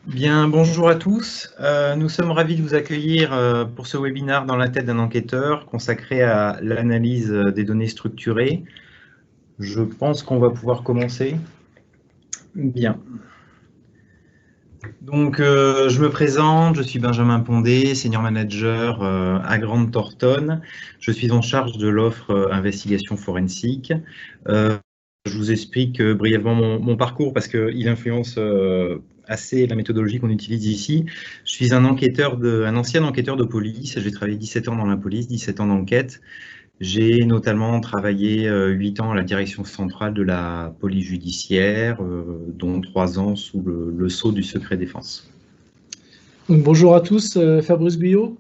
Bien, bonjour à tous. Nous sommes ravis de vous accueillir pour ce webinaire dans la tête d'un enquêteur consacré à l'analyse des données structurées. Je pense qu'on va pouvoir commencer. Bien. Donc, je me présente, je suis Benjamin Pondé, Senior Manager à Grant Thornton. Je suis en charge de l'offre investigation forensique. Je vous explique brièvement mon parcours parce qu'il influence assez la méthodologie qu'on utilise ici. Je suis un ancien enquêteur de police. J'ai travaillé 17 ans dans la police, 17 ans d'enquête. J'ai notamment travaillé 8 ans à la direction centrale de la police judiciaire, dont 3 ans sous le sceau du secret défense. Donc, bonjour à tous, Fabrice Guyot.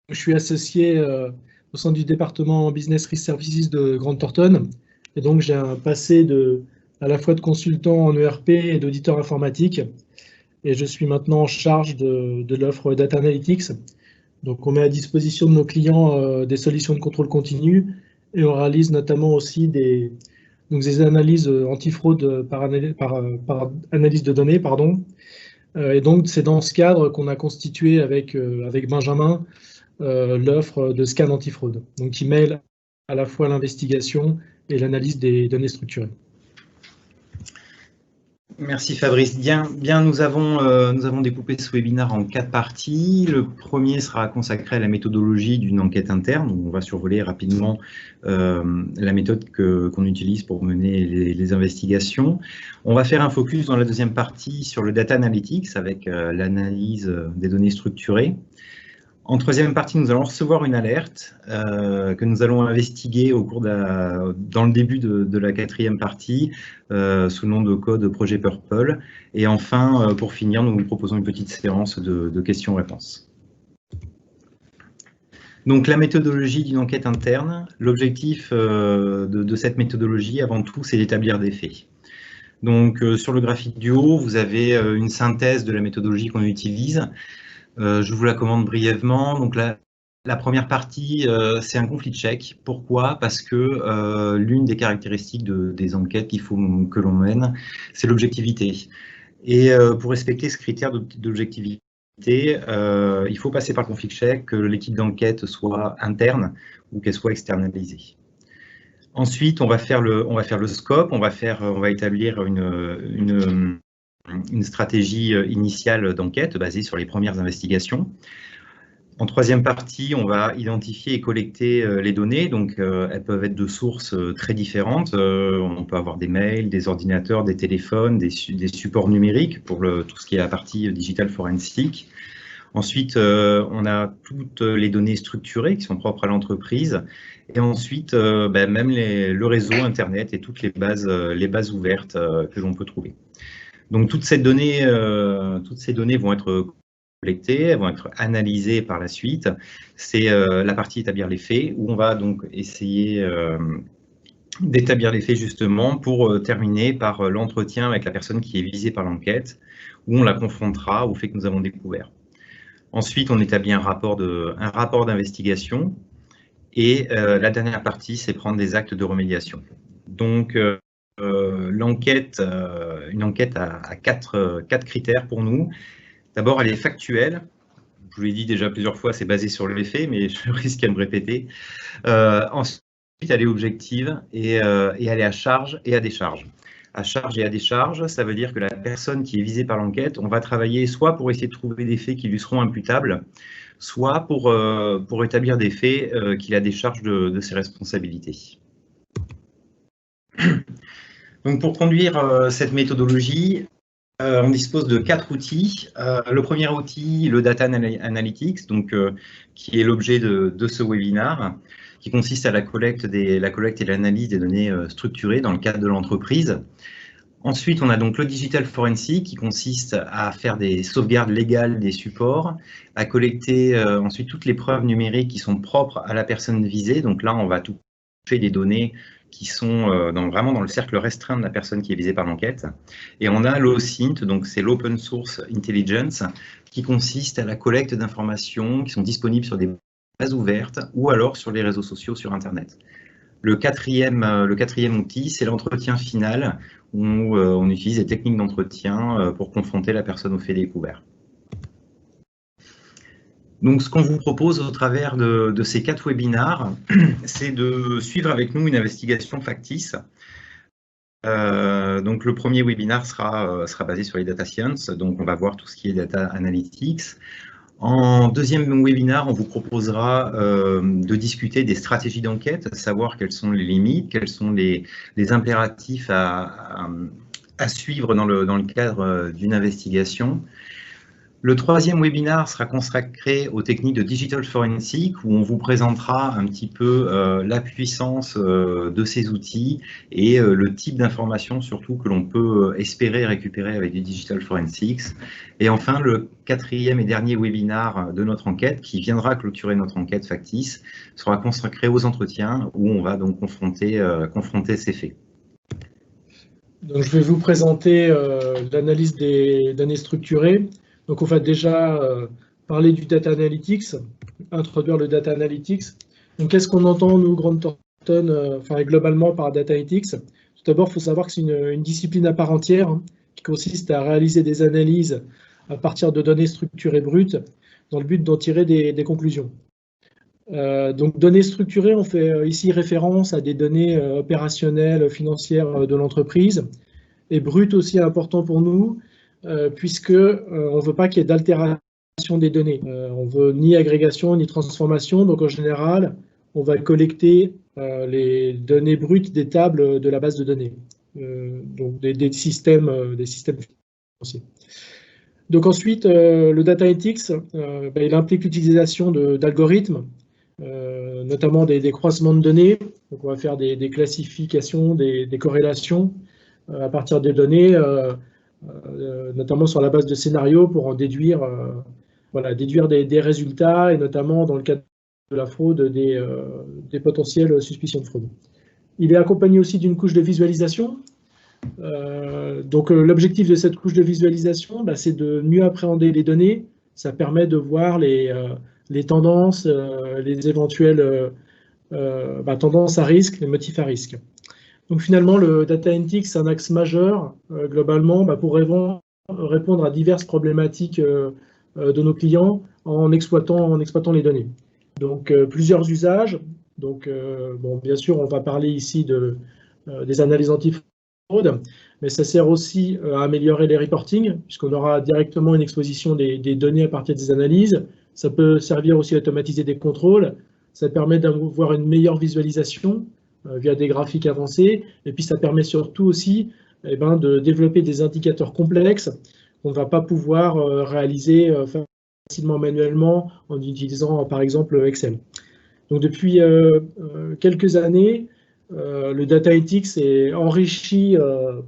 Je suis associé au sein du département Business Risk Services de Grant Thornton. Et donc, j'ai un passé à la fois de consultant en ERP et d'auditeur informatique. Et je suis maintenant en charge de l'offre Data Analytics. Donc, on met à disposition de nos clients des solutions de contrôle continu et on réalise notamment aussi des analyses antifraude par analyse de données, pardon. Et donc, c'est dans ce cadre qu'on a constitué avec Benjamin l'offre de scan antifraude, donc qui mêle à la fois l'investigation et l'analyse des données structurées. Merci Fabrice. Bien, nous avons découpé ce webinaire en 4 parties. Le premier sera consacré à la méthodologie d'une enquête interne. On va survoler rapidement la méthode qu'on utilise pour mener les investigations. On va faire un focus dans la deuxième partie sur le data analytics avec l'analyse des données structurées. En troisième partie, nous allons recevoir une alerte que nous allons investiguer dans le début de la quatrième partie sous le nom de code projet Purple. Et enfin, pour finir, nous vous proposons une petite séance de questions-réponses. Donc la méthodologie d'une enquête interne, l'objectif de cette méthodologie, avant tout, c'est d'établir des faits. Donc sur le graphique du haut, vous avez une synthèse de la méthodologie qu'on utilise. Je vous la commande brièvement. Donc la première partie, c'est un conflit check. Pourquoi? Parce que l'une des caractéristiques des enquêtes qu'il faut que l'on mène, c'est l'objectivité. Et pour respecter ce critère d'objectivité, il faut passer par le conflit check, que l'équipe d'enquête soit interne ou qu'elle soit externalisée. Ensuite, on va faire le scope, on va établir une stratégie initiale d'enquête basée sur les premières investigations. En troisième partie, on va identifier et collecter les données. Donc, elles peuvent être de sources très différentes. On peut avoir des mails, des ordinateurs, des téléphones, des supports numériques pour tout ce qui est la partie digital forensique. Ensuite, on a toutes les données structurées qui sont propres à l'entreprise. Et ensuite, même le réseau Internet et toutes les bases ouvertes que l'on peut trouver. Donc toutes ces données vont être collectées, elles vont être analysées par la suite. C'est la partie établir les faits où on va donc essayer d'établir les faits justement pour terminer par l'entretien avec la personne qui est visée par l'enquête, où on la confrontera aux faits que nous avons découverts. Ensuite, on établit un rapport d'investigation et la dernière partie, c'est prendre des actes de remédiation. Donc, une enquête a quatre critères pour nous. D'abord, elle est factuelle. Je vous l'ai dit déjà plusieurs fois, c'est basé sur les faits, mais je risque à me répéter. Ensuite, elle est objective et elle est à charge et à décharge. À charge et à décharge, ça veut dire que la personne qui est visée par l'enquête, on va travailler soit pour essayer de trouver des faits qui lui seront imputables, soit pour établir des faits qu'il a décharge de ses responsabilités. Donc pour conduire cette méthodologie, on dispose de 4 outils. Le premier outil, le Data Analytics, donc, qui est l'objet de ce webinaire, qui consiste à la collecte et l'analyse des données structurées dans le cadre de l'entreprise. Ensuite, on a donc le Digital Forensic, qui consiste à faire des sauvegardes légales des supports, à collecter ensuite toutes les preuves numériques qui sont propres à la personne visée. Donc là, on va toucher des données qui sont vraiment dans le cercle restreint de la personne qui est visée par l'enquête. Et on a l'OSINT, donc c'est l'Open Source Intelligence, qui consiste à la collecte d'informations qui sont disponibles sur des bases ouvertes ou alors sur les réseaux sociaux sur Internet. Le quatrième outil, c'est l'entretien final, où on utilise des techniques d'entretien pour confronter la personne aux faits découverts. Donc, ce qu'on vous propose au travers de ces 4 webinaires, c'est de suivre avec nous une investigation factice. Donc, le premier webinaire sera basé sur les data science, donc on va voir tout ce qui est data analytics. En deuxième webinaire, on vous proposera de discuter des stratégies d'enquête, savoir quelles sont les limites, quels sont les impératifs à suivre dans le cadre d'une investigation. Le troisième webinaire sera consacré aux techniques de digital forensic, où on vous présentera un petit peu la puissance de ces outils et le type d'informations surtout que l'on peut espérer récupérer avec du digital forensics. Et enfin, le quatrième et dernier webinaire de notre enquête, qui viendra clôturer notre enquête factice, sera consacré aux entretiens, où on va donc confronter ces faits. Donc, je vais vous présenter l'analyse des données structurées. Donc, on va déjà parler du data analytics, introduire le data analytics. Donc, qu'est-ce qu'on entend, nous, Grant Thornton, globalement par data analytics? Tout d'abord, il faut savoir que c'est une discipline à part entière, hein, qui consiste à réaliser des analyses à partir de données structurées brutes, dans le but d'en tirer des conclusions. Donc, données structurées, on fait ici référence à des données opérationnelles, financières de l'entreprise, et brutes aussi important pour nous, puisque on ne veut pas qu'il y ait d'altération des données. On ne veut ni agrégation ni transformation, donc en général, on va collecter les données brutes des tables de la base de données, donc des systèmes financiers. Donc ensuite, le data analytics, il implique l'utilisation d'algorithmes, notamment des croisements de données. Donc on va faire des classifications, des corrélations à partir des données, notamment sur la base de scénarios pour en déduire, déduire des résultats, et notamment dans le cadre de la fraude, des potentielles suspicions de fraude. Il est accompagné aussi d'une couche de visualisation. Donc l'objectif de cette couche de visualisation, c'est de mieux appréhender les données. Ça permet de voir les tendances, les éventuelles tendances à risque, les motifs à risque. Donc finalement, le data analytics, c'est un axe majeur globalement pour répondre à diverses problématiques de nos clients en exploitant les données. Donc plusieurs usages. Donc bien sûr, on va parler ici des analyses anti-fraude, mais ça sert aussi à améliorer les reporting, puisqu'on aura directement une exposition des données à partir des analyses. Ça peut servir aussi à automatiser des contrôles. Ça permet d'avoir une meilleure visualisation via des graphiques avancés, et puis ça permet surtout aussi de développer des indicateurs complexes qu'on ne va pas pouvoir réaliser facilement manuellement en utilisant par exemple Excel. Donc depuis quelques années, le data analytics est enrichi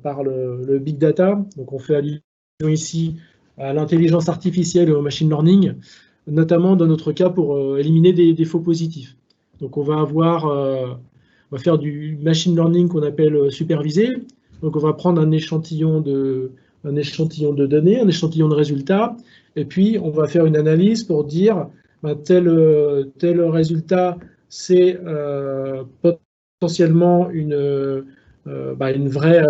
par le big data. Donc on fait allusion ici à l'intelligence artificielle et au machine learning, notamment dans notre cas pour éliminer des faux positifs. Donc on va faire du machine learning qu'on appelle supervisé. Donc on va prendre un échantillon de données, un échantillon de résultats, et puis on va faire une analyse pour dire tel résultat, c'est potentiellement une vraie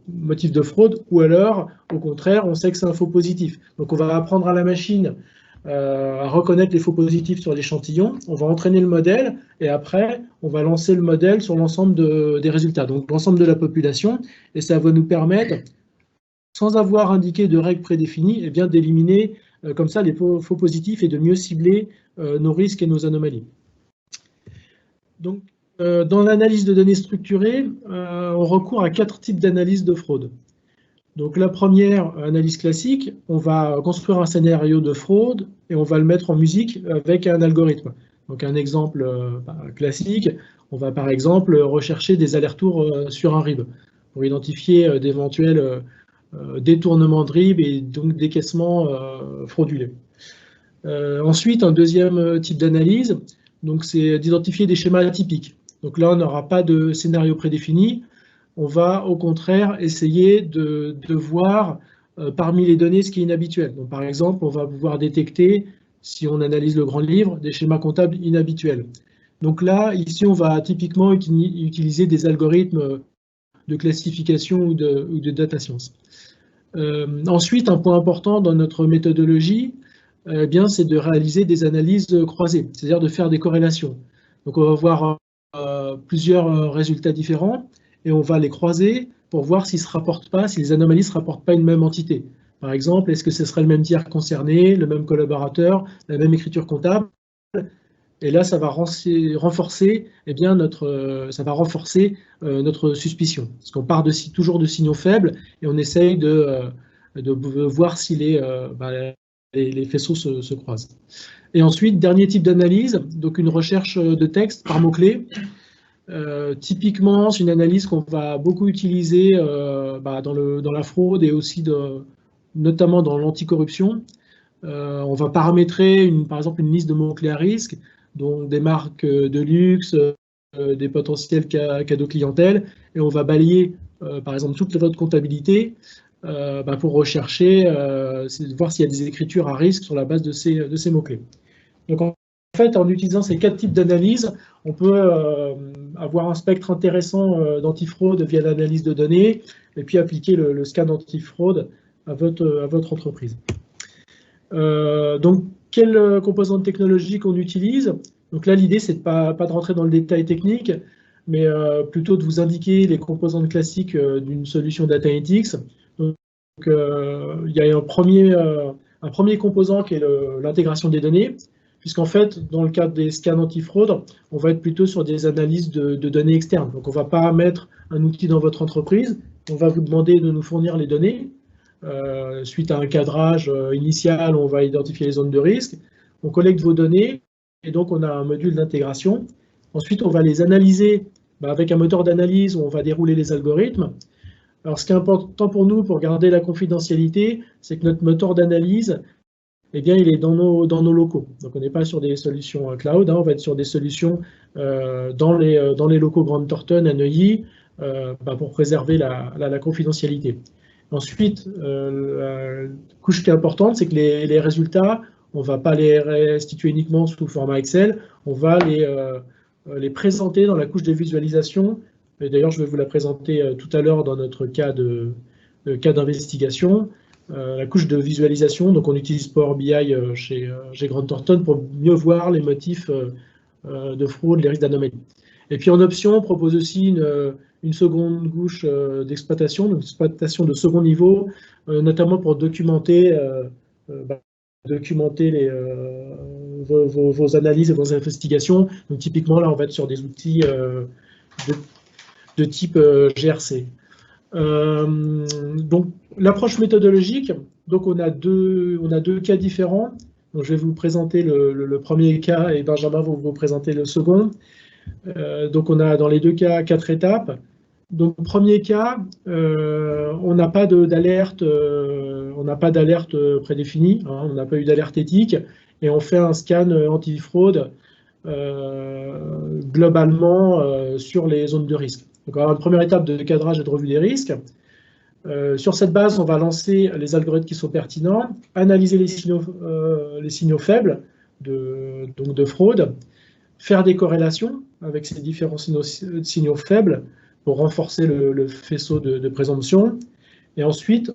motif de fraude, ou alors au contraire on sait que c'est un faux positif. Donc on va apprendre à la machine à reconnaître les faux positifs sur l'échantillon, on va entraîner le modèle, et après on va lancer le modèle sur l'ensemble des résultats, donc l'ensemble de la population, et ça va nous permettre, sans avoir indiqué de règles prédéfinies, d'éliminer comme ça les faux positifs et de mieux cibler nos risques et nos anomalies. Donc dans l'analyse de données structurées, on recourt à 4 types d'analyse de fraude. Donc la première analyse classique, on va construire un scénario de fraude et on va le mettre en musique avec un algorithme. Donc un exemple classique, on va par exemple rechercher des allers-retours sur un RIB pour identifier d'éventuels détournements de RIB et donc décaissements frauduleux. Ensuite, un deuxième type d'analyse, c'est d'identifier des schémas atypiques. Donc là, on n'aura pas de scénario prédéfini. On va au contraire essayer de voir parmi les données ce qui est inhabituel. Donc, par exemple, on va pouvoir détecter, si on analyse le grand livre, des schémas comptables inhabituels. Donc là, ici, on va typiquement utiliser des algorithmes de classification ou de data science. Ensuite, un point important dans notre méthodologie, c'est de réaliser des analyses croisées, c'est-à-dire de faire des corrélations. Donc on va voir plusieurs résultats différents et on va les croiser pour voir s'ils se rapportent pas, si les anomalies ne se rapportent pas à une même entité. Par exemple, est-ce que ce serait le même tiers concerné, le même collaborateur, la même écriture comptable? Et là, ça va renforcer, notre suspicion. Parce qu'on part toujours de signaux faibles et on essaye de voir si les faisceaux se croisent. Et ensuite, dernier type d'analyse, donc une recherche de texte par mots-clés. Typiquement, c'est une analyse qu'on va beaucoup utiliser dans la fraude et aussi notamment dans l'anticorruption. On va paramétrer, par exemple, une liste de mots-clés à risque, donc des marques de luxe, des potentiels cadeaux clientèle, et on va balayer, par exemple, toute votre comptabilité pour rechercher, voir s'il y a des écritures à risque sur la base de ces mots-clés. Donc, en fait, en utilisant ces 4 types d'analyse, on peut avoir un spectre intéressant d'antifraude via l'analyse de données, et puis appliquer le scan antifraude à votre entreprise. Donc, quelles composantes technologiques on utilise? Donc là, l'idée, c'est pas de rentrer dans le détail technique, mais plutôt de vous indiquer les composantes classiques d'une solution Data Analytics. Donc, il y a un premier composant qui est l'intégration des données, puisqu'en fait, dans le cadre des scans antifraude, on va être plutôt sur des analyses de données externes. Donc, on ne va pas mettre un outil dans votre entreprise, on va vous demander de nous fournir les données. Suite à un cadrage initial, on va identifier les zones de risque, on collecte vos données, et donc on a un module d'intégration. Ensuite, on va les analyser avec un moteur d'analyse où on va dérouler les algorithmes. Alors, ce qui est important pour nous, pour garder la confidentialité, c'est que notre moteur d'analyse, il est dans nos locaux. Donc, on n'est pas sur des solutions cloud, on va être sur des solutions dans les locaux Grande Thornton à Neuilly, pour préserver la confidentialité. Ensuite, la couche qui est importante, c'est que les résultats, on ne va pas les restituer uniquement sous format Excel, on va les présenter dans la couche de visualisation. Et d'ailleurs, je vais vous la présenter tout à l'heure dans notre cas d'investigation. La couche de visualisation, donc on utilise Power BI chez Grande Thornton pour mieux voir les motifs de fraude, les risques d'anomalie. Et puis en option, on propose aussi une seconde couche d'exploitation, donc exploitation de second niveau, notamment pour documenter vos analyses et vos investigations. Donc typiquement, là, on va être sur des outils de type GRC. Donc l'approche méthodologique, donc on a deux cas différents. Donc, je vais vous présenter le premier cas et Benjamin va vous présenter le second. Donc on a dans les deux cas 4 étapes. Donc premier cas, on n'a pas d'alerte prédéfinie, on n'a pas eu d'alerte éthique, et on fait un scan anti-fraude globalement sur les zones de risque. Donc on va avoir une première étape de cadrage et de revue des risques. Sur cette base, on va lancer les algorithmes qui sont pertinents, analyser les signaux faibles de fraude, faire des corrélations avec ces différents signaux faibles pour renforcer le faisceau de présomption. Et ensuite,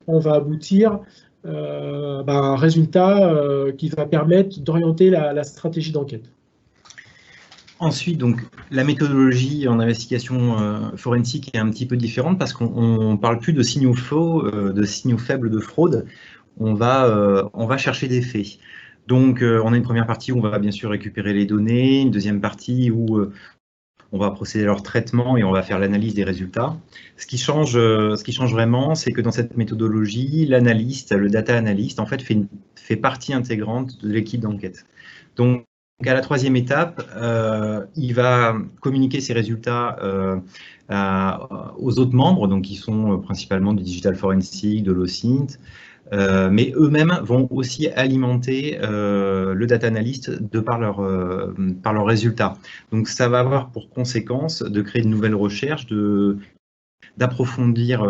on va aboutir à un résultat qui va permettre d'orienter la stratégie d'enquête. Ensuite, donc, la méthodologie en investigation forensique est un petit peu différente parce qu'on ne parle plus de signaux faux, de signaux faibles de fraude. On va chercher des faits. Donc, on a une première partie où on va bien sûr récupérer les données, une deuxième partie où on va procéder à leur traitement et on va faire l'analyse des résultats. Ce qui change vraiment, c'est que dans cette méthodologie, l'analyste, le data analyst, en fait, fait partie intégrante de l'équipe d'enquête. Donc, à la troisième étape, il va communiquer ses résultats aux autres membres, donc qui sont principalement du Digital Forensic, de l'OSINT, mais eux-mêmes vont aussi alimenter le data analyst par leurs résultats. Donc ça va avoir pour conséquence de créer de nouvelles recherches, d'approfondir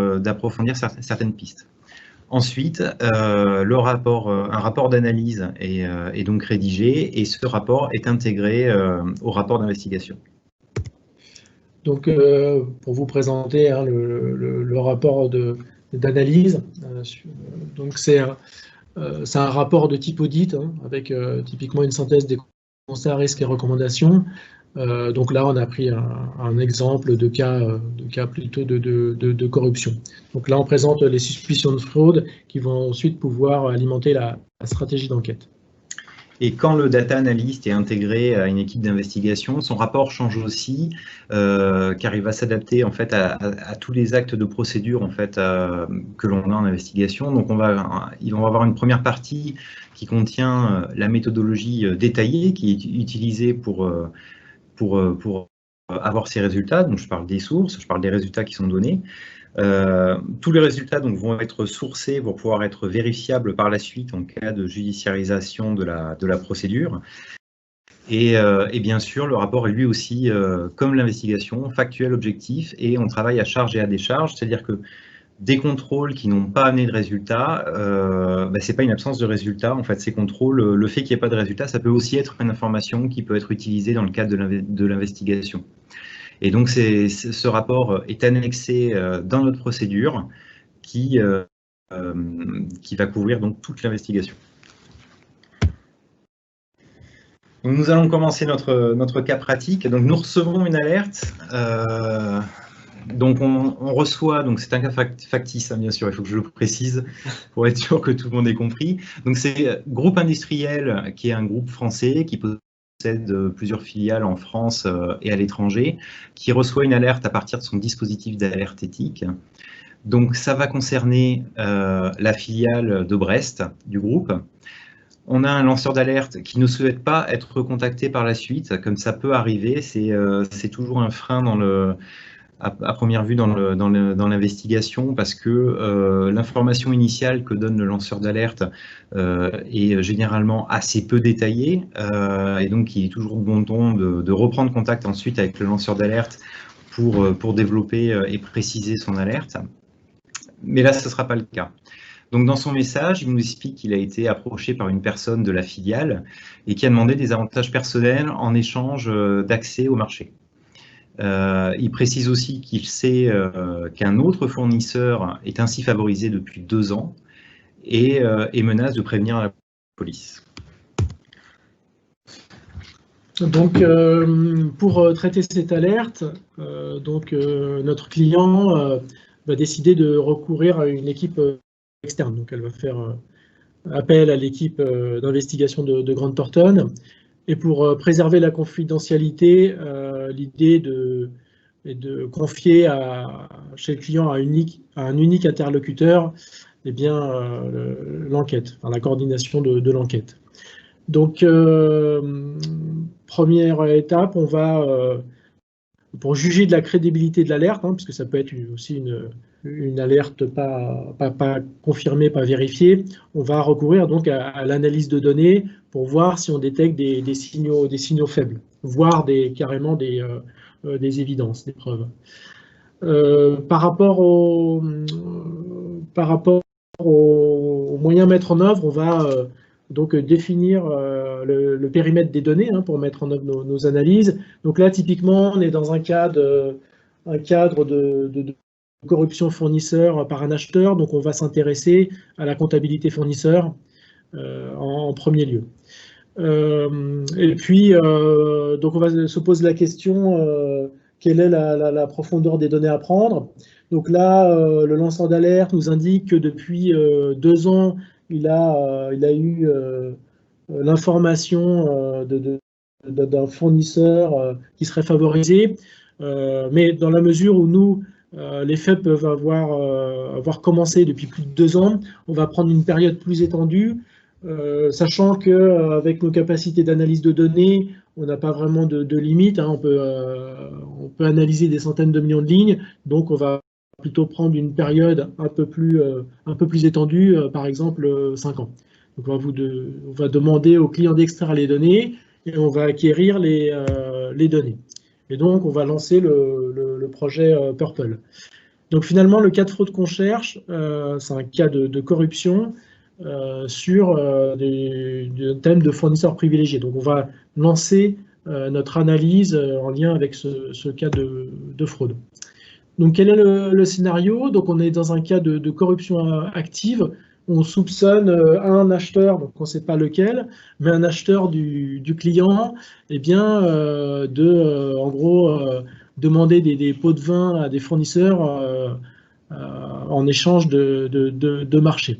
certaines pistes. Ensuite, un rapport d'analyse est donc rédigé et ce rapport est intégré au rapport d'investigation. Donc, pour vous présenter le rapport d'analyse, donc c'est un rapport de type audit, avec typiquement une synthèse des constats, risques et recommandations. Donc là, on a pris un exemple de cas plutôt de corruption. Donc là, on présente les suspicions de fraude qui vont ensuite pouvoir alimenter la stratégie d'enquête. Et quand le data analyst est intégré à une équipe d'investigation, son rapport change aussi, car il va s'adapter en fait à tous les actes de procédure en fait que l'on a en investigation. Donc ils vont avoir une première partie qui contient la méthodologie détaillée qui est utilisée pour avoir ces résultats. Donc je parle des sources, je parle des résultats qui sont donnés. Tous les résultats donc, vont être sourcés pour pouvoir être vérifiables par la suite en cas de judiciarisation de la procédure. Et bien sûr, le rapport est lui aussi, comme l'investigation, factuel, objectif, et on travaille à charge et à décharge, c'est-à-dire que des contrôles qui n'ont pas amené de résultats, c'est pas une absence de résultats. En fait, ces contrôles, le fait qu'il n'y ait pas de résultats, ça peut aussi être une information qui peut être utilisée dans le cadre de l'investigation. Et donc, ce rapport est annexé dans notre procédure qui va couvrir donc toute l'investigation. Nous allons commencer notre cas pratique. Donc, nous recevons une alerte. Donc, on reçoit, donc c'est un cas factice, bien sûr, il faut que je le précise pour être sûr que tout le monde ait compris. Donc, c'est Groupe Industriel, qui est un groupe français qui possède plusieurs filiales en France et à l'étranger, qui reçoit une alerte à partir de son dispositif d'alerte éthique. Donc, ça va concerner la filiale de Brest du groupe. On a un lanceur d'alerte qui ne souhaite pas être contacté par la suite, comme ça peut arriver. C'est toujours un frein à première vue dans l'investigation, parce que l'information initiale que donne le lanceur d'alerte est généralement assez peu détaillée, et donc il est toujours de bon ton de reprendre contact ensuite avec le lanceur d'alerte pour développer et préciser son alerte. Mais là, ce ne sera pas le cas. Donc dans son message, il nous explique qu'il a été approché par une personne de la filiale et qui a demandé des avantages personnels en échange d'accès au marché. Il précise aussi qu'il sait qu'un autre fournisseur est ainsi favorisé depuis 2 ans et menace de prévenir la police. Donc, pour traiter cette alerte, notre client va décider de recourir à une équipe externe. Donc, elle va faire appel à l'équipe d'investigation de Grant Thornton. Et pour préserver la confidentialité, l'idée est de confier chez le client à un unique interlocuteur l'enquête, la coordination de l'enquête. Donc, première étape, on va, pour juger de la crédibilité de l'alerte, parce que ça peut être aussi une alerte pas confirmée, pas vérifiée, on va recourir donc à l'analyse de données pour voir si on détecte des signaux faibles, voire carrément des évidences, des preuves. Par rapport aux moyens à mettre en œuvre, on va donc définir le périmètre des données pour mettre en œuvre nos analyses. Donc là, typiquement, on est dans un cadre de corruption fournisseur par un acheteur, donc on va s'intéresser à la comptabilité fournisseur en premier lieu. Et puis, donc on se pose la question, quelle est la profondeur des données à prendre? Donc là, le lanceur d'alerte nous indique que depuis 2 ans, il a eu l'information d'un fournisseur qui serait favorisé, mais dans la mesure où nous, les faits peuvent avoir commencé depuis plus de 2 ans, on va prendre une période plus étendue, sachant qu'avec nos capacités d'analyse de données, on n'a pas vraiment de limite, on peut analyser des centaines de millions de lignes, donc on va plutôt prendre une période un peu plus étendue, par exemple 5 ans. Donc on va demander au client d'extraire les données et on va acquérir les données. Et donc on va lancer le projet Purple. Donc finalement, le cas de fraude qu'on cherche, c'est un cas de corruption sur des thèmes de fournisseurs privilégiés. Donc on va lancer notre analyse en lien avec ce cas de fraude. Donc quel est le scénario? Donc on est dans un cas de corruption active. On soupçonne un acheteur, donc on ne sait pas lequel, mais un acheteur du client, eh bien, en gros, demander des pots de vin à des fournisseurs en échange de marché.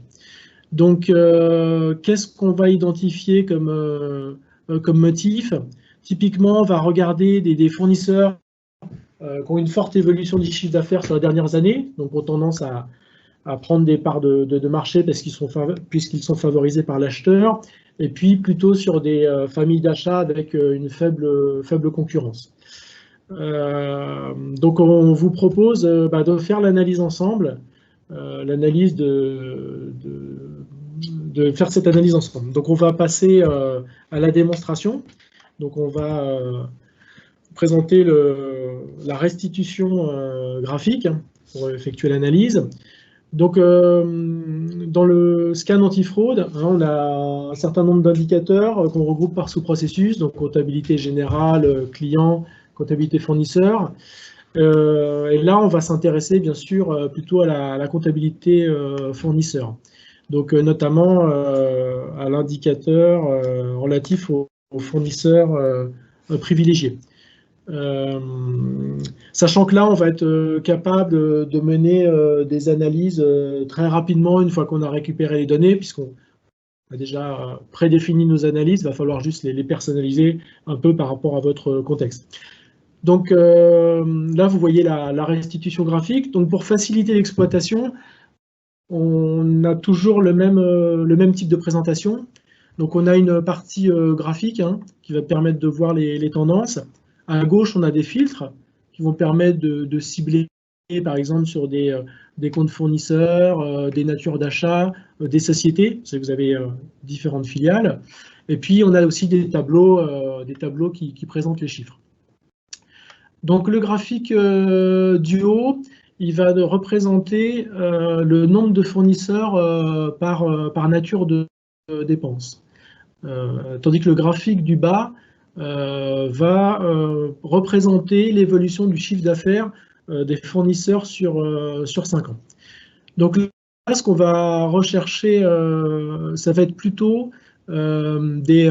Donc, qu'est-ce qu'on va identifier comme motif? Typiquement, on va regarder des fournisseurs qui ont une forte évolution du chiffre d'affaires sur les dernières années, donc ont tendance à prendre des parts de marché puisqu'ils sont favorisés par l'acheteur, et puis plutôt sur des familles d'achat avec une faible concurrence. Donc on vous propose de faire l'analyse ensemble, de faire cette analyse ensemble. Donc on va passer à la démonstration. Donc on va présenter la restitution graphique pour effectuer l'analyse. Donc, dans le scan antifraude, on a un certain nombre d'indicateurs qu'on regroupe par sous-processus, donc comptabilité générale, client, comptabilité fournisseur. Et là, on va s'intéresser bien sûr plutôt à la comptabilité fournisseur. Donc, notamment à l'indicateur relatif aux fournisseurs privilégiés. Sachant que là, on va être capable de mener des analyses très rapidement une fois qu'on a récupéré les données, puisqu'on a déjà prédéfini nos analyses, il va falloir juste les personnaliser un peu par rapport à votre contexte. Donc là, vous voyez la restitution graphique. Donc pour faciliter l'exploitation, on a toujours le même type de présentation. Donc on a une partie graphique qui va permettre de voir les tendances. À gauche, on a des filtres qui vont permettre de cibler, par exemple, sur des comptes fournisseurs, des natures d'achat, des sociétés. Vous savez, vous avez différentes filiales. Et puis, on a aussi des tableaux qui présentent les chiffres. Donc, le graphique du haut, il va représenter le nombre de fournisseurs par nature de dépenses. Tandis que le graphique du bas va représenter l'évolution du chiffre d'affaires des fournisseurs sur 5 ans. Donc là, ce qu'on va rechercher, ça va être plutôt des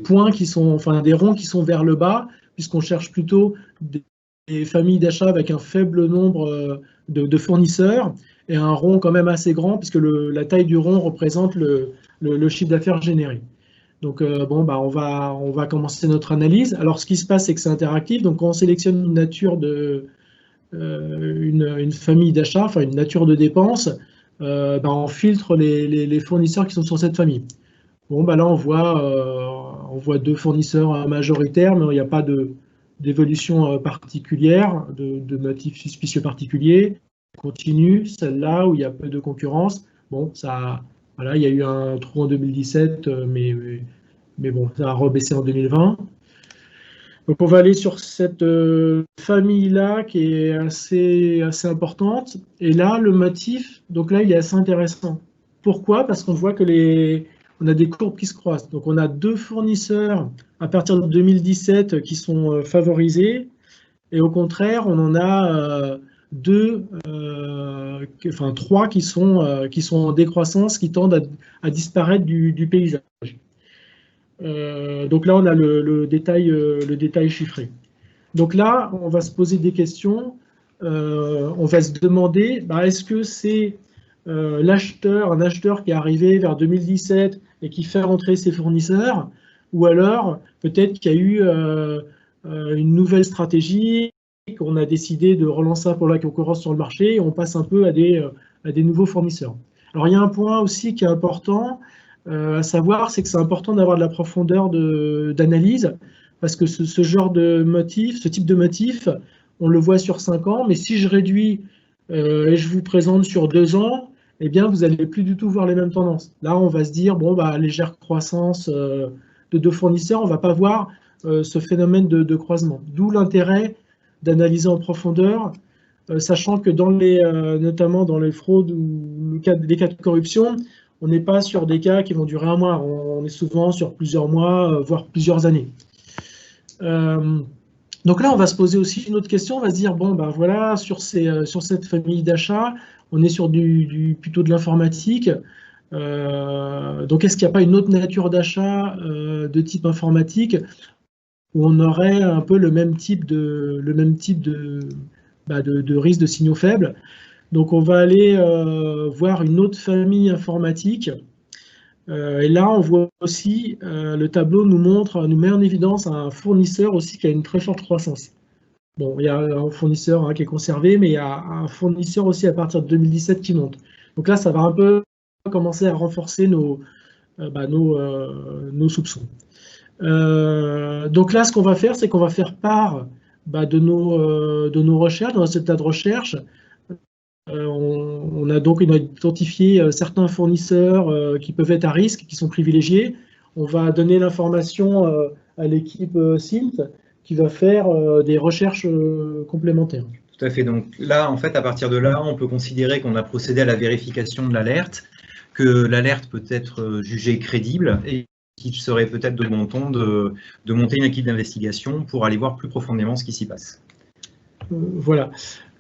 points qui sont, enfin des ronds qui sont vers le bas, puisqu'on cherche plutôt des familles d'achat avec un faible nombre de fournisseurs, et un rond quand même assez grand, puisque la taille du rond représente le chiffre d'affaires généré. Donc, on va commencer notre analyse. Alors, ce qui se passe, c'est que c'est interactif. Donc, quand on sélectionne une nature une famille d'achat, enfin une nature de dépense, on filtre les fournisseurs qui sont sur cette famille. Bon, là, on voit 2 fournisseurs majoritaires, mais il n'y a pas d'évolution particulière, de motifs suspicieux particuliers. Continue, celle-là où il y a peu de concurrence. Bon, voilà, il y a eu un trou en 2017, mais bon, ça a rebaissé en 2020. Donc, on va aller sur cette famille-là qui est assez importante. Et là, le motif, donc là, il est assez intéressant. Pourquoi? Parce qu'on voit que on a des courbes qui se croisent. Donc, on a 2 fournisseurs à partir de 2017 qui sont favorisés. Et au contraire, on en a 3 qui sont en décroissance, qui tendent à disparaître du paysage. Donc là, on a le détail chiffré. Donc là, on va se poser des questions. On va se demander, est-ce que c'est un acheteur qui est arrivé vers 2017 et qui fait rentrer ses fournisseurs, ou alors peut-être qu'il y a eu une nouvelle stratégie, qu'on a décidé de relancer pour la concurrence sur le marché et on passe un peu à des nouveaux fournisseurs. Alors, il y a un point aussi qui est important à savoir, c'est que c'est important d'avoir de la profondeur d'analyse parce que ce genre de motif, ce type de motif, on le voit sur 5 ans, mais si je réduis et je vous présente sur 2 ans, eh bien, vous n'allez plus du tout voir les mêmes tendances. Là, on va se dire, légère croissance de 2 fournisseurs, on ne va pas voir ce phénomène de croisement. D'où l'intérêt d'analyser en profondeur, sachant que notamment dans les fraudes ou les cas de corruption, on n'est pas sur des cas qui vont durer un mois, on est souvent sur plusieurs mois, voire plusieurs années. Donc là, on va se poser aussi une autre question, on va se dire, bon, ben voilà, sur cette famille d'achats, on est sur plutôt de l'informatique. Donc est-ce qu'il n'y a pas une autre nature d'achat de type informatique où on aurait un peu le même type de risque de signaux faibles? Donc on va aller voir une autre famille informatique. Et là, on voit aussi, le tableau nous met en évidence un fournisseur aussi qui a une très forte croissance. Bon, il y a un fournisseur qui est conservé, mais il y a un fournisseur aussi à partir de 2017 qui monte. Donc là, ça va un peu commencer à renforcer nos soupçons. Donc là, ce qu'on va faire, c'est qu'on va faire part de nos recherches, dans ce tas de recherches. On a donc identifié certains fournisseurs qui peuvent être à risque, qui sont privilégiés. On va donner l'information à l'équipe SILT qui va faire des recherches complémentaires. Tout à fait. Donc là, en fait, à partir de là, on peut considérer qu'on a procédé à la vérification de l'alerte, que l'alerte peut être jugée crédible et qu'il serait peut-être de bon ton de monter une équipe d'investigation pour aller voir plus profondément ce qui s'y passe. Voilà.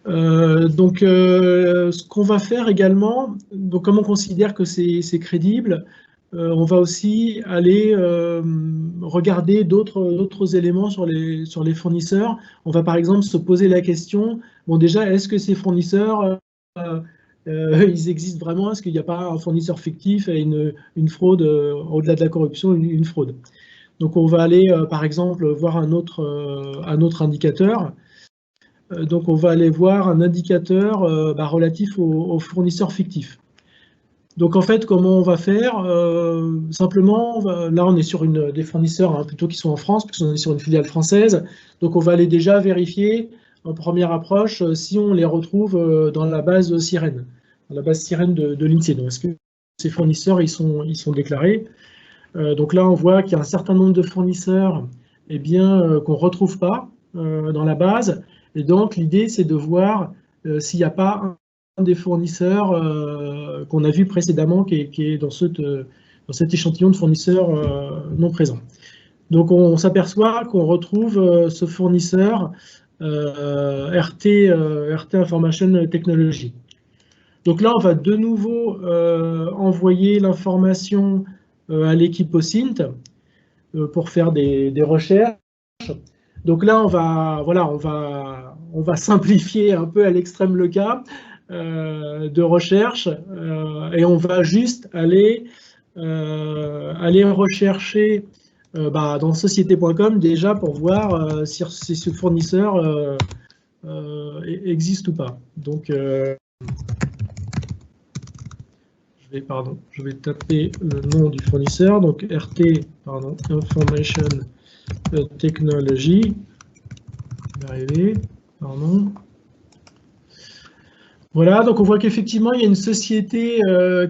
Donc, ce qu'on va faire également, donc comme on considère que c'est crédible, on va aussi aller regarder d'autres éléments sur les fournisseurs. On va par exemple se poser la question, bon déjà, est-ce que ces fournisseurs, ils existent vraiment? Est-ce qu'il n'y a pas un fournisseur fictif et une fraude, au-delà de la corruption, une fraude? Donc on va aller par exemple voir un autre indicateur. Donc on va aller voir un indicateur relatif aux fournisseurs fictifs. Donc en fait, comment on va faire? Simplement, là on est sur des fournisseurs plutôt qui sont en France, puisqu'on est sur une filiale française. Donc on va aller déjà vérifier en première approche si on les retrouve dans la base Sirène, dans la base Sirène de l'INSEE. Donc est-ce que ces fournisseurs ils sont déclarés? Donc là on voit qu'il y a un certain nombre de fournisseurs qu'on ne retrouve pas dans la base. Et donc, l'idée, c'est de voir s'il n'y a pas un des fournisseurs qu'on a vu précédemment qui est dans cet échantillon de fournisseurs non présents. Donc, on s'aperçoit qu'on retrouve ce fournisseur RT Information Technology. Donc là, on va de nouveau envoyer l'information à l'équipe OSINT pour faire des recherches. Donc là, on va simplifier un peu à l'extrême le cas de recherche et on va juste aller rechercher dans société.com déjà pour voir si ce fournisseur existe ou pas. Donc, je vais taper le nom du fournisseur, donc RT, Information Technology. Je vais arriver, pardon. Voilà, donc on voit qu'effectivement, il y a une société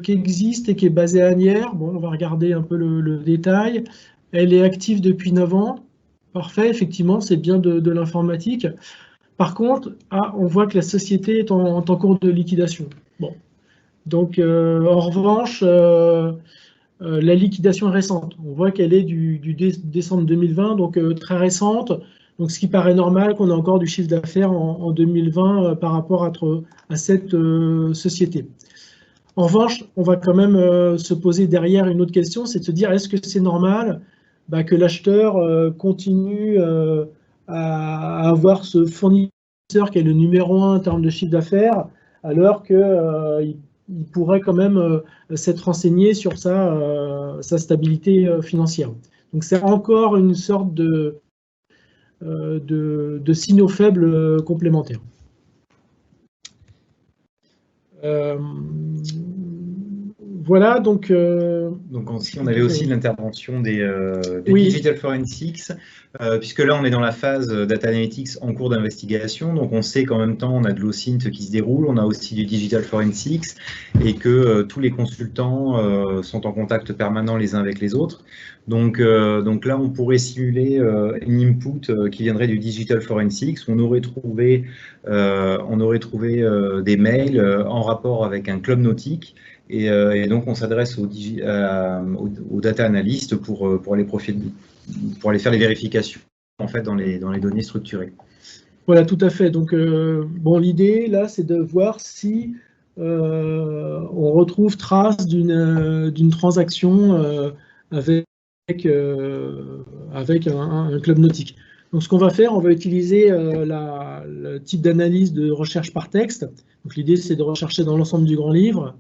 qui existe et qui est basée à Asnières. Bon, on va regarder un peu le détail. Elle est active depuis 9 ans. Parfait, effectivement, c'est bien de l'informatique. Par contre, on voit que la société est en cours de liquidation. Bon. Donc, en revanche, la liquidation est récente. On voit qu'elle est du décembre 2020, donc très récente. Donc, ce qui paraît normal qu'on ait encore du chiffre d'affaires en 2020 par rapport à cette société. En revanche, on va quand même se poser derrière une autre question, c'est de se dire, est-ce que c'est normal que l'acheteur continue à avoir ce fournisseur qui est le numéro 1 en termes de chiffre d'affaires, alors qu'il pourrait quand même s'être renseigné sur sa stabilité financière. Donc c'est encore une sorte de signaux faibles complémentaires. Voilà, donc aussi, on avait aussi l'intervention des oui. Digital Forensics, puisque là, on est dans la phase Data Analytics en cours d'investigation. Donc, on sait qu'en même temps, on a de l'OSINT qui se déroule, on a aussi du Digital Forensics, et que tous les consultants sont en contact permanent les uns avec les autres. Donc là, on pourrait simuler une input qui viendrait du Digital Forensics. On aurait trouvé des mails en rapport avec un club nautique. Et donc, on s'adresse aux data analystes pour aller faire les vérifications en fait, dans les données structurées. Voilà, tout à fait. Donc, bon, l'idée, là, c'est de voir si on retrouve trace d'une transaction avec un club nautique. Donc, ce qu'on va faire, on va utiliser le type d'analyse de recherche par texte. Donc, l'idée, c'est de rechercher dans l'ensemble du grand livre.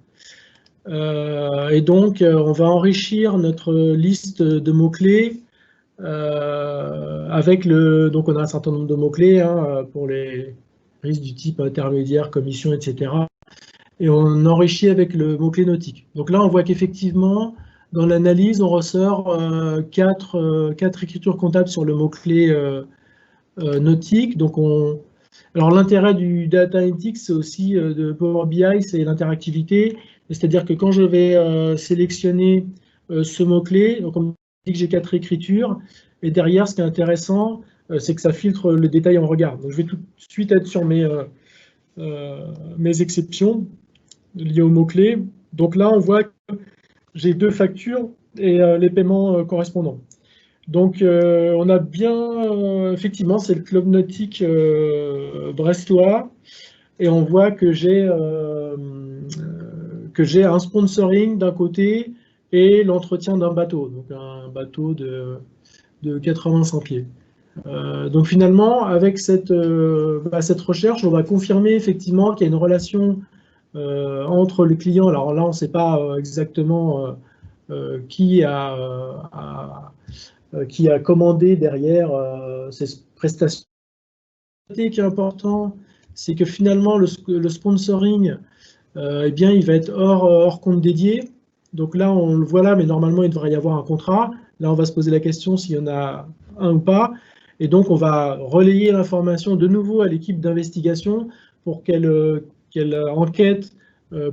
Et donc, on va enrichir notre liste de mots-clés donc on a un certain nombre de mots-clés pour les risques du type intermédiaire, commission, etc. Et on enrichit avec le mot-clé nautique. Donc là, on voit qu'effectivement, dans l'analyse, on ressort quatre écritures comptables sur le mot-clé nautique. Donc alors l'intérêt du Data Analytics, c'est aussi de Power BI, c'est l'interactivité. C'est-à-dire que quand je vais sélectionner ce mot-clé, donc on dit que j'ai 4 écritures, et derrière, ce qui est intéressant, c'est que ça filtre le détail en regard. Donc je vais tout de suite être sur mes exceptions liées au mot-clé. Donc là, on voit que j'ai 2 factures et les paiements correspondants. Donc, on a bien, effectivement, c'est le club nautique brestois, et on voit que j'ai un sponsoring d'un côté et l'entretien d'un bateau, donc un bateau de 85 pieds. Donc finalement, avec cette recherche, on va confirmer effectivement qu'il y a une relation entre le client. Alors là, on ne sait pas exactement qui a commandé derrière ces prestations. Ce qui est important, c'est que finalement, le sponsoring, eh bien, il va être hors compte dédié. Donc là, on le voit là, mais normalement, il devrait y avoir un contrat. Là, on va se poser la question s'il y en a un ou pas. Et donc, on va relayer l'information de nouveau à l'équipe d'investigation pour qu'elle enquête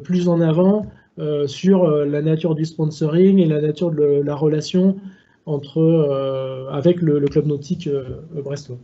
plus en avant sur la nature du sponsoring et la nature de la relation avec le club nautique brestois.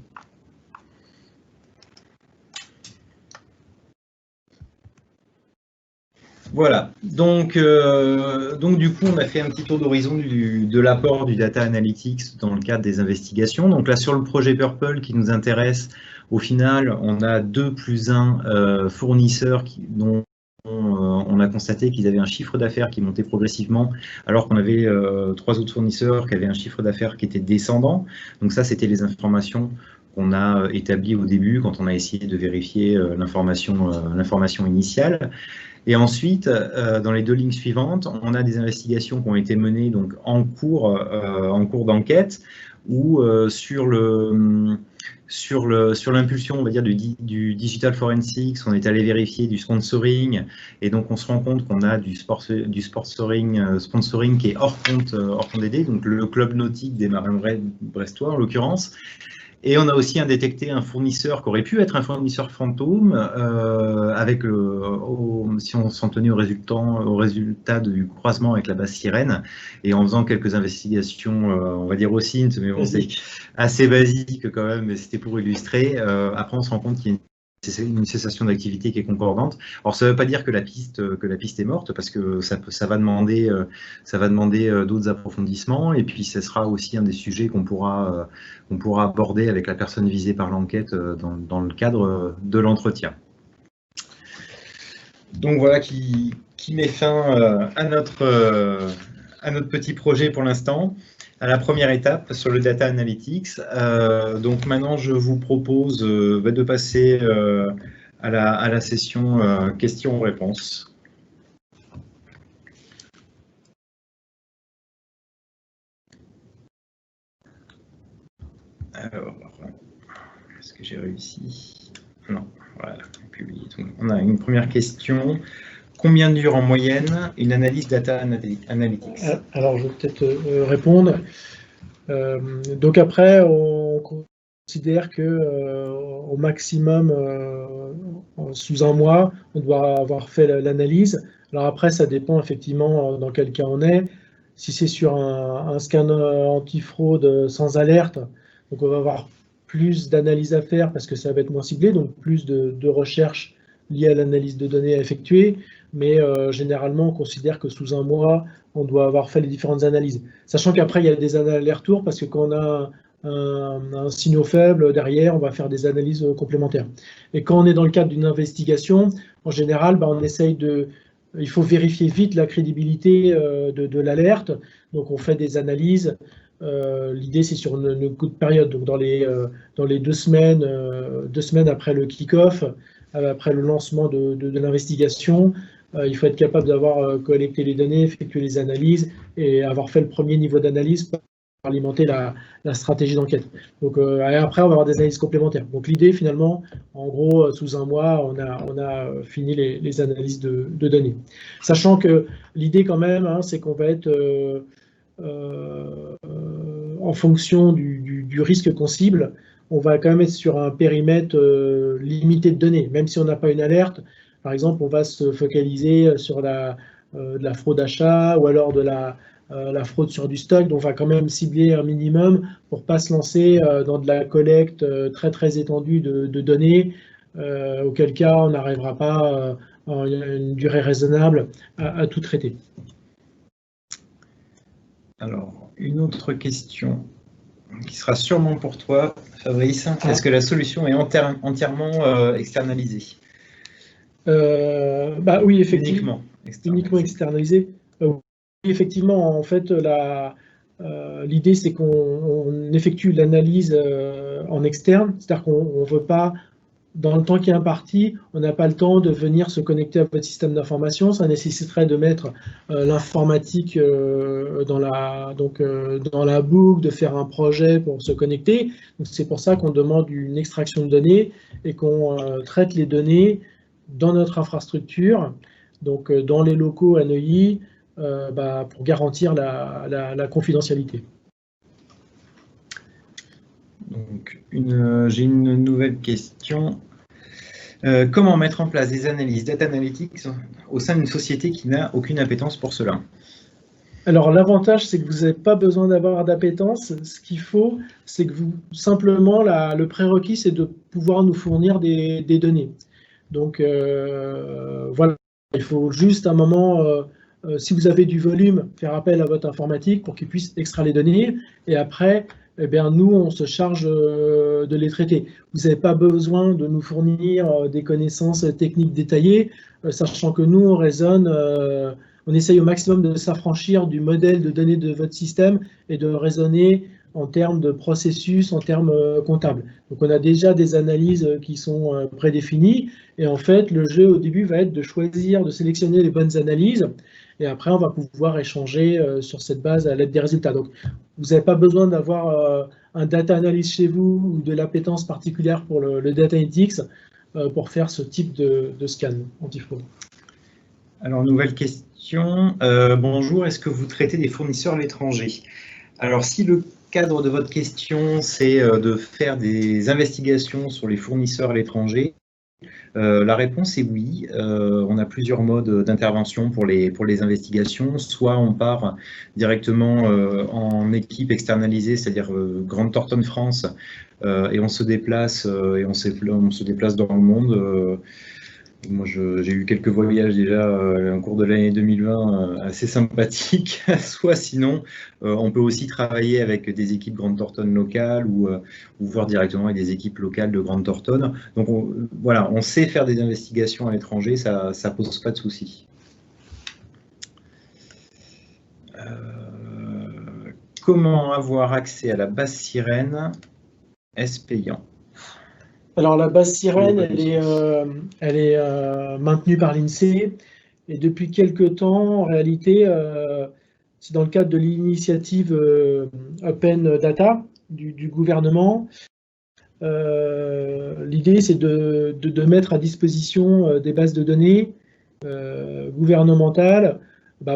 Voilà, donc du coup, on a fait un petit tour d'horizon de l'apport du Data Analytics dans le cadre des investigations. Donc là, sur le projet Purple qui nous intéresse, au final, on a 2 + 1 fournisseurs dont on a constaté qu'ils avaient un chiffre d'affaires qui montait progressivement, alors qu'on avait 3 autres fournisseurs qui avaient un chiffre d'affaires qui était descendant. Donc ça, c'était les informations qu'on a établies au début quand on a essayé de vérifier l'information initiale. Et ensuite, dans les 2 lignes suivantes, on a des investigations qui ont été menées donc, en cours d'enquête, où sur l'impulsion, on va dire, du Digital Forensics, on est allé vérifier du sponsoring, et donc on se rend compte qu'on a du sponsoring qui est hors compte DD, donc le club nautique des marins brestois en l'occurrence. Et on a aussi détecté un fournisseur qui aurait pu être un fournisseur fantôme, si on s'en tenait au résultat du croisement avec la base Sirène, et en faisant quelques investigations, on va dire au SINT, mais bon, c'est assez basique quand même, mais c'était pour illustrer. Après, on se rend compte qu'il y a une cessation d'activité qui est concordante. Alors, ça ne veut pas dire que la piste est morte, parce que ça va demander d'autres approfondissements, et puis ce sera aussi un des sujets qu'on pourra aborder avec la personne visée par l'enquête dans le cadre de l'entretien. Donc voilà qui met fin à notre petit projet pour l'instant, à la première étape sur le Data Analytics. Donc maintenant, je vous propose de passer à la session questions-réponses. Alors, est-ce que j'ai réussi? Non, voilà, publié. On a une première question. Combien dure en moyenne une analyse data analytics? Alors, je vais peut-être répondre. Donc après, on considère que au maximum, sous un mois, on doit avoir fait l'analyse. Alors après, ça dépend effectivement dans quel cas on est. Si c'est sur un scan anti-fraude sans alerte, donc on va avoir plus d'analyses à faire parce que ça va être moins ciblé, donc plus de recherches liées à l'analyse de données à effectuer. Mais généralement, on considère que sous un mois, on doit avoir fait les différentes analyses. Sachant qu'après, il y a des allers-retours parce que quand on a un signal faible derrière, on va faire des analyses complémentaires. Et quand on est dans le cadre d'une investigation, en général, on essaye il faut vérifier vite la crédibilité de l'alerte. Donc, on fait des analyses. L'idée, c'est sur une courte période. Donc, dans les 2 semaines, 2 semaines après le kick-off, après le lancement de l'investigation, il faut être capable d'avoir collecté les données, effectué les analyses et avoir fait le premier niveau d'analyse pour alimenter la stratégie d'enquête. Donc après, on va avoir des analyses complémentaires. Donc l'idée, finalement, en gros, sous un mois, on a fini les analyses de données. Sachant que l'idée, quand même, c'est qu'on va être en fonction du risque qu'on cible, on va quand même être sur un périmètre limité de données, même si on n'a pas une alerte. Par exemple, on va se focaliser sur de la fraude achat ou alors de la fraude sur du stock. Donc, on va quand même cibler un minimum pour ne pas se lancer dans de la collecte très, très étendue de données, auquel cas on n'arrivera pas en une durée raisonnable à tout traiter. Alors, une autre question qui sera sûrement pour toi, Fabrice. Est-ce que la solution est entièrement externalisée? Oui, effectivement. Uniquement externalisé. Oui, effectivement, en fait, l'idée, c'est qu'on effectue l'analyse en externe, c'est-à-dire qu'on ne veut pas, dans le temps qui est imparti, on n'a pas le temps de venir se connecter à votre système d'information. Ça nécessiterait de mettre l'informatique dans la boucle, de faire un projet pour se connecter. Donc, c'est pour ça qu'on demande une extraction de données et qu'on traite les données dans notre infrastructure, donc dans les locaux à Neuilly, pour garantir la confidentialité. Donc, j'ai une nouvelle question. Comment mettre en place des analyses data analytics au sein d'une société qui n'a aucune appétence pour cela? Alors, l'avantage, c'est que vous n'avez pas besoin d'avoir d'appétence. Ce qu'il faut, c'est que simplement, le prérequis, c'est de pouvoir nous fournir des données. Donc, voilà, il faut juste un moment, si vous avez du volume, faire appel à votre informatique pour qu'il puisse extraire les données. Et après, nous, on se charge de les traiter. Vous n'avez pas besoin de nous fournir des connaissances techniques détaillées, sachant que nous, on raisonne, on essaye au maximum de s'affranchir du modèle de données de votre système et de raisonner en termes de processus, en termes comptables. Donc, on a déjà des analyses qui sont prédéfinies. Et en fait, le jeu au début va être de choisir, de sélectionner les bonnes analyses. Et après, on va pouvoir échanger sur cette base à l'aide des résultats. Donc, vous n'avez pas besoin d'avoir un data analyst chez vous ou de l'appétence particulière pour le data analytics pour faire ce type de scan anti-fraude. Alors, nouvelle question. Bonjour, est-ce que vous traitez des fournisseurs à l'étranger? Alors, si le cadre de votre question, c'est de faire des investigations sur les fournisseurs à l'étranger, la réponse est oui. On a plusieurs modes d'intervention pour les investigations. Soit on part directement en équipe externalisée, c'est-à-dire Grant Thornton France, et on se déplace on se déplace dans le monde. Moi, j'ai eu quelques voyages déjà au cours de l'année 2020 assez sympathiques. Soit sinon, on peut aussi travailler avec des équipes Grant Thornton locales ou voir directement avec des équipes locales de Grant Thornton. Donc voilà, on sait faire des investigations à l'étranger, ça ne pose pas de souci. Comment avoir accès à la base Sirène? Est-ce payant? Alors, la base Sirène, elle est maintenue par l'INSEE. Et depuis quelques temps, en réalité, c'est dans le cadre de l'initiative Open Data du gouvernement. L'idée, c'est de mettre à disposition des bases de données gouvernementales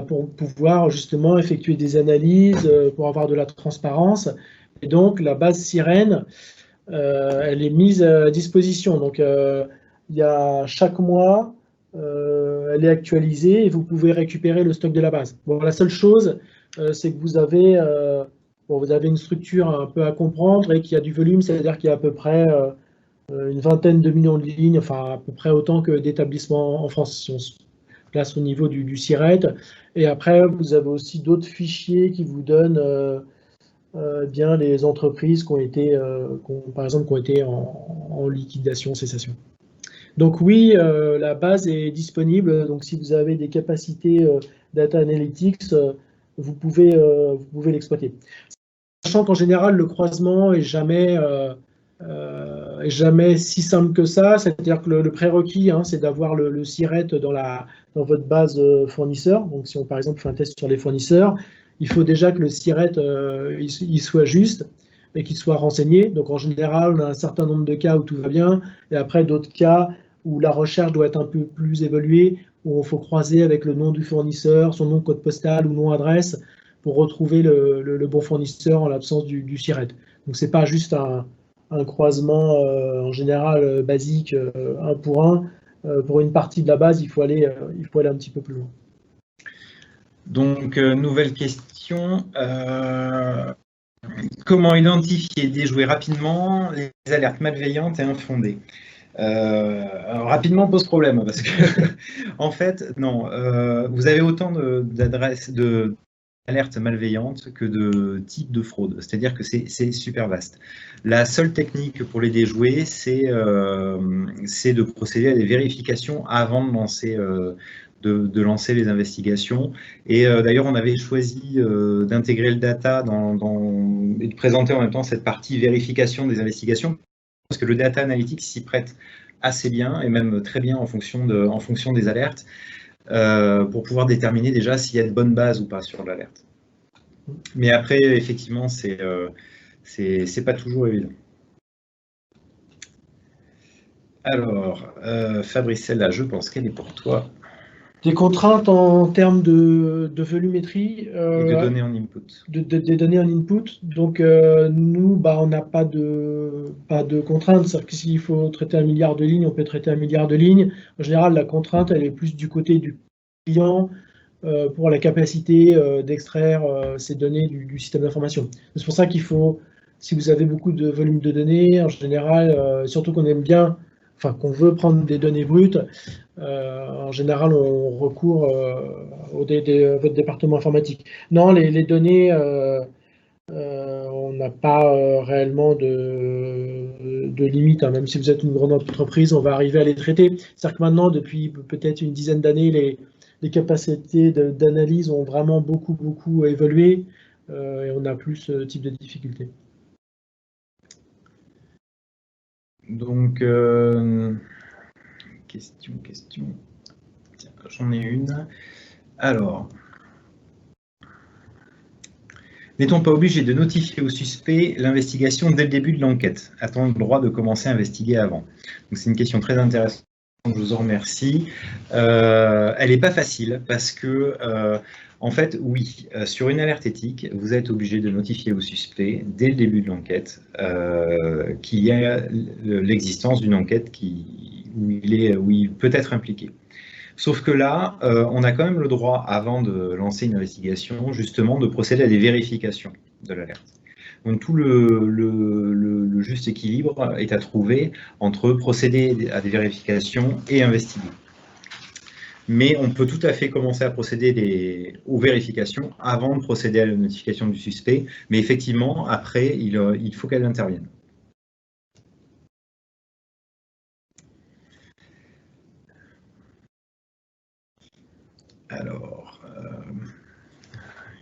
pour pouvoir justement effectuer des analyses, pour avoir de la transparence. Et donc, la base Sirène, elle est mise à disposition. Donc, il y a chaque mois, elle est actualisée et vous pouvez récupérer le stock de la base. Bon, la seule chose, c'est que vous avez une structure un peu à comprendre et qu'il y a du volume, c'est-à-dire qu'il y a à peu près une vingtaine de millions de lignes, enfin à peu près autant que d'établissements en France, si on se place au niveau du SIRET. Et après, vous avez aussi d'autres fichiers qui vous donnent bien les entreprises qui ont été, par exemple, qui ont été en liquidation, cessation. Donc oui, la base est disponible. Donc si vous avez des capacités data analytics, vous pouvez l'exploiter. Sachant qu'en général, le croisement est jamais si simple que ça. C'est-à-dire que le prérequis, c'est d'avoir le SIRET dans votre base fournisseur. Donc si on, par exemple, fait un test sur les fournisseurs, il faut déjà que le SIRET il soit juste et qu'il soit renseigné. Donc en général, on a un certain nombre de cas où tout va bien, et après d'autres cas où la recherche doit être un peu plus évoluée, où il faut croiser avec le nom du fournisseur, son nom code postal ou nom adresse, pour retrouver le bon fournisseur en l'absence du SIRET. Donc c'est pas juste un croisement en général basique 1 pour 1. Pour une partie de la base, il faut aller un petit peu plus loin. Donc, nouvelle question. Comment identifier et déjouer rapidement les alertes malveillantes et infondées? Alors, rapidement pose problème parce que, en fait, non, vous avez autant d'adresses d'alertes malveillantes que de types de fraude. C'est-à-dire que c'est super vaste. La seule technique pour les déjouer, c'est de procéder à des vérifications avant de lancer. De lancer les investigations. Et d'ailleurs, on avait choisi d'intégrer le data et de présenter en même temps cette partie vérification des investigations, parce que le data analytics s'y prête assez bien, et même très bien en fonction des alertes, pour pouvoir déterminer déjà s'il y a de bonnes bases ou pas sur l'alerte. Mais après, effectivement, c'est pas toujours évident. Alors, Fabrice, celle-là, je pense qu'elle est pour toi. Des contraintes en termes de volumétrie. Et de données en input. Des données en input. Donc, nous, on n'a pas de contraintes. C'est-à-dire que s'il faut traiter 1 milliard de lignes, on peut traiter 1 milliard de lignes. En général, la contrainte, elle est plus du côté du client pour la capacité d'extraire ces données du système d'information. C'est pour ça qu'il faut, si vous avez beaucoup de volume de données, en général, surtout qu'on aime bien, qu'on veut prendre des données brutes, en général, on recourt à votre département informatique. Non, les données, on n'a pas réellement de limite. Même si vous êtes une grande entreprise, on va arriver à les traiter. C'est-à-dire que maintenant, depuis peut-être une dizaine d'années, les capacités d'analyse ont vraiment beaucoup évolué et on n'a plus ce type de difficulté. Donc, question. Tiens, j'en ai une. Alors, n'est-on pas obligé de notifier au suspect l'investigation dès le début de l'enquête? A-t-on le droit de commencer à investiguer avant? Donc, c'est une question très intéressante. Je vous en remercie. Elle n'est pas facile parce que, en fait, oui, sur une alerte éthique, vous êtes obligé de notifier au suspect dès le début de l'enquête qu'il y a l'existence d'une enquête où il peut être impliqué. Sauf que là, on a quand même le droit, avant de lancer une investigation, justement, de procéder à des vérifications de l'alerte. Donc tout le juste équilibre est à trouver entre procéder à des vérifications et investiguer. Mais on peut tout à fait commencer à procéder aux vérifications avant de procéder à la notification du suspect. Mais effectivement, après, il faut qu'elle intervienne. Alors,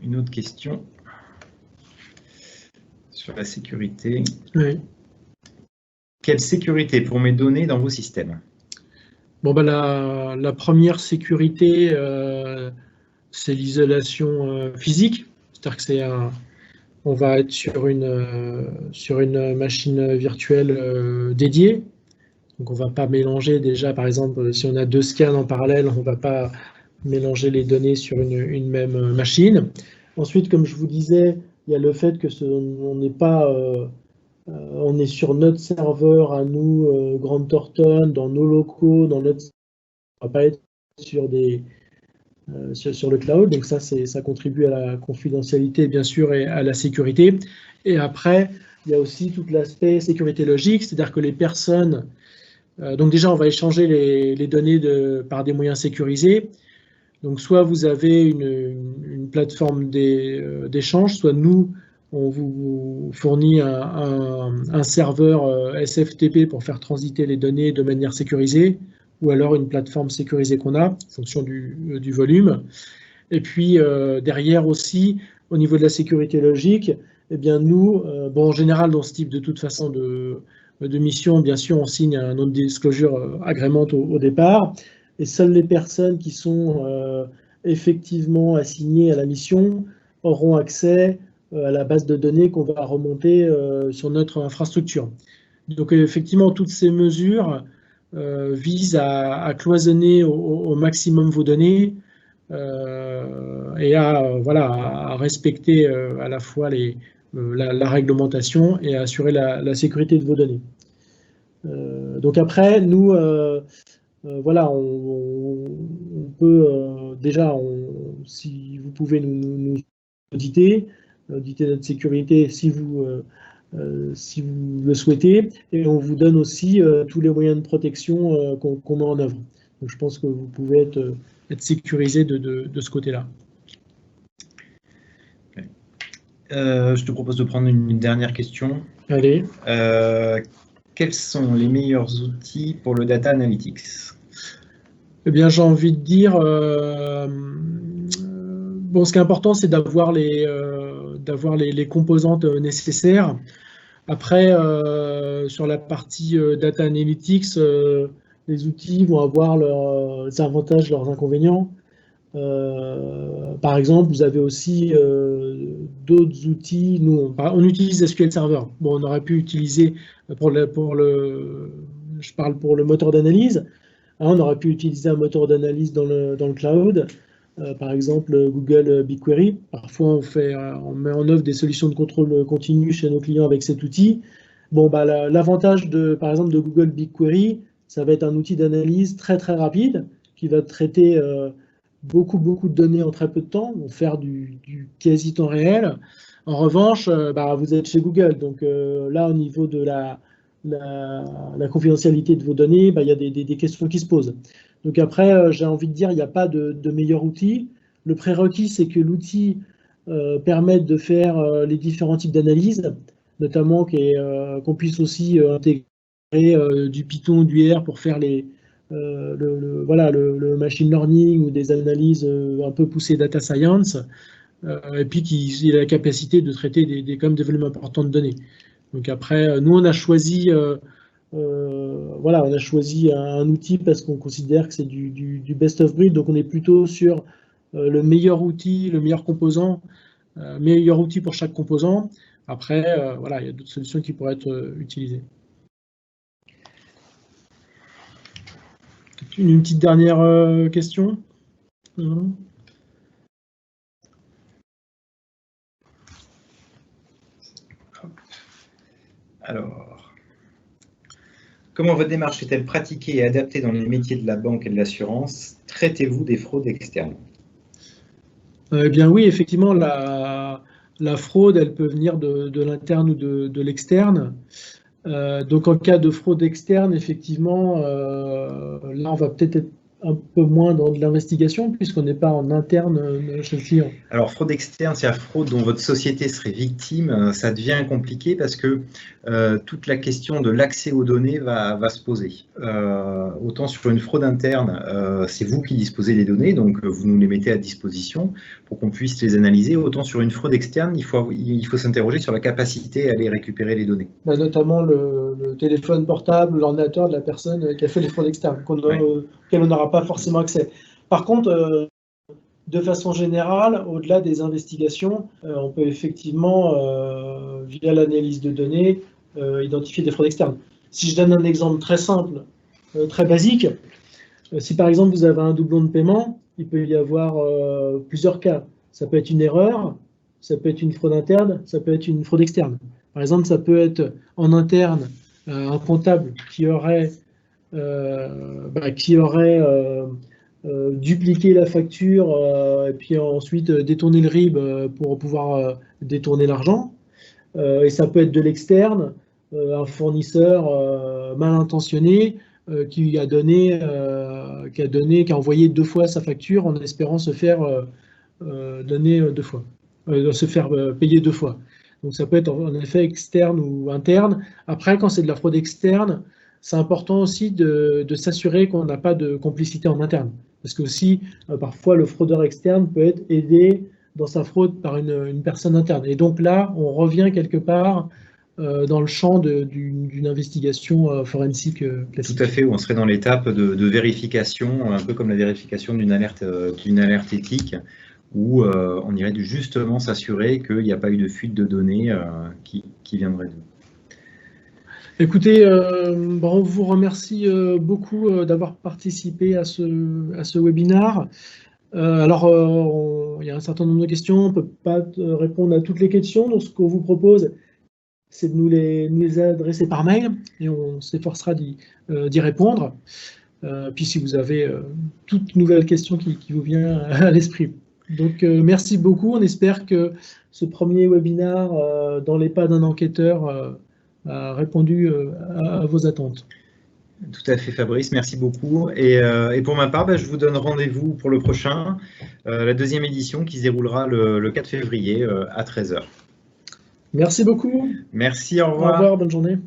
une autre question sur la sécurité. Oui. Quelle sécurité pour mes données dans vos systèmes? Bon, la première sécurité, c'est l'isolation physique. C'est-à-dire que on va être sur une machine virtuelle dédiée. Donc on ne va pas mélanger déjà, par exemple, si on a 2 scans en parallèle, on ne va pas mélanger les données sur une même machine. Ensuite, comme je vous disais, il y a le fait que on n'est pas, on est sur notre serveur à nous, Grant Thornton, dans nos locaux, on ne va pas être sur sur le cloud. Donc ça contribue à la confidentialité, bien sûr, et à la sécurité. Et après, il y a aussi tout l'aspect sécurité logique, c'est-à-dire que les personnes... donc déjà, on va échanger les données par des moyens sécurisés. Donc soit vous avez une plateforme d'échange, soit nous, on vous fournit un serveur SFTP pour faire transiter les données de manière sécurisée, ou alors une plateforme sécurisée qu'on a, en fonction du volume. Et puis derrière aussi, au niveau de la sécurité logique, eh bien nous, en général dans ce type de toute façon de mission, bien sûr, on signe un non-disclosure agreement au départ, et seules les personnes qui sont effectivement assignées à la mission auront accès à la base de données qu'on va remonter sur notre infrastructure. Donc effectivement, toutes ces mesures visent à cloisonner au maximum vos données et à respecter à la fois la réglementation et à assurer la sécurité de vos données. Donc après, nous, voilà, on peut déjà, si vous pouvez nous auditer notre sécurité si vous le souhaitez, et on vous donne aussi tous les moyens de protection qu'on met en œuvre. Donc je pense que vous pouvez être sécurisé de ce côté-là. Je te propose de prendre une dernière question. Allez. Quels sont les meilleurs outils pour le data analytics? Eh bien, j'ai envie de dire, bon, ce qui est important, c'est d'avoir les composantes nécessaires. Après, sur la partie data analytics, les outils vont avoir leurs avantages, leurs inconvénients. Par exemple, vous avez aussi d'autres outils. Nous, on utilise SQL Server. Bon, on aurait pu utiliser je parle pour le moteur d'analyse. On aurait pu utiliser un moteur d'analyse dans le cloud. Par exemple, Google BigQuery. Parfois, on met en œuvre des solutions de contrôle continu chez nos clients avec cet outil. Bon, l'avantage par exemple, de Google BigQuery, ça va être un outil d'analyse très très rapide qui va traiter beaucoup de données en très peu de temps, vont faire du quasi temps réel. En revanche, vous êtes chez Google, donc là, au niveau de la confidentialité de vos données, il y a des questions qui se posent. Donc après, j'ai envie de dire, il n'y a pas de meilleur outil. Le prérequis, c'est que l'outil permette de faire les différents types d'analyses, notamment qu'on puisse aussi intégrer du Python, du R pour faire le machine learning ou des analyses un peu poussées data science, et puis qu'il ait la capacité de traiter des volumes importants de données. Donc après, nous, on a choisi un outil parce qu'on considère que c'est du best of breed, donc on est plutôt sur le meilleur outil, le meilleur composant, meilleur outil pour chaque composant. Après, il y a d'autres solutions qui pourraient être utilisées. Une petite dernière question. Alors, comment votre démarche est-elle pratiquée et adaptée dans les métiers de la banque et de l'assurance? Traitez-vous des fraudes externes? Eh bien oui, effectivement, la fraude, elle peut venir de l'interne ou de l'externe. Donc en cas de fraude externe, effectivement, là on va peut-être être un peu moins dans de l'investigation puisqu'on n'est pas en interne chez le client. Alors fraude externe, c'est la fraude dont votre société serait victime, ça devient compliqué parce que toute la question de l'accès aux données va se poser. Autant sur une fraude interne, c'est vous qui disposez des données, donc vous nous les mettez à disposition pour qu'on puisse les analyser. Autant sur une fraude externe, il faut s'interroger sur la capacité à aller récupérer les données. Notamment le téléphone portable, l'ordinateur de la personne qui a fait les fraudes externes, auquel on n'aura pas forcément accès. Par contre, de façon générale, au-delà des investigations, on peut effectivement, via l'analyse de données, identifier des fraudes externes. Si je donne un exemple très simple, très basique, si par exemple vous avez un doublon de paiement, il peut y avoir plusieurs cas. Ça peut être une erreur, ça peut être une fraude interne, ça peut être une fraude externe. Par exemple, ça peut être en interne un comptable qui aurait dupliqué la facture et puis ensuite détourner le RIB pour pouvoir détourner l'argent. Et ça peut être de l'externe, un fournisseur mal intentionné qui a envoyé 2 fois sa facture en espérant se faire donner 2 fois, se faire payer 2 fois. Donc ça peut être en effet externe ou interne. Après, quand c'est de la fraude externe, c'est important aussi de s'assurer qu'on n'a pas de complicité en interne. Parce que aussi, parfois, le fraudeur externe peut être aidé dans sa fraude par une personne interne. Et donc là, on revient quelque part dans le champ d'une investigation forensique classique. Tout à fait, on serait dans l'étape de vérification, un peu comme la vérification d'une alerte éthique, où on irait justement s'assurer qu'il n'y a pas eu de fuite de données qui viendrait d'où. Écoutez, on vous remercie beaucoup d'avoir participé à ce webinaire. Alors, il y a un certain nombre de questions, on ne peut pas répondre à toutes les questions, donc ce qu'on vous propose, c'est de nous les adresser par mail et on s'efforcera d'y répondre. Puis si vous avez toute nouvelle question qui vous vient à l'esprit. Donc merci beaucoup, on espère que ce premier webinaire dans les pas d'un enquêteur a répondu à vos attentes. Tout à fait, Fabrice, merci beaucoup. Et pour ma part, je vous donne rendez-vous pour le prochain, la deuxième édition qui se déroulera le 4 février à 13h. Merci beaucoup. Merci, au revoir. Au revoir, bonne journée.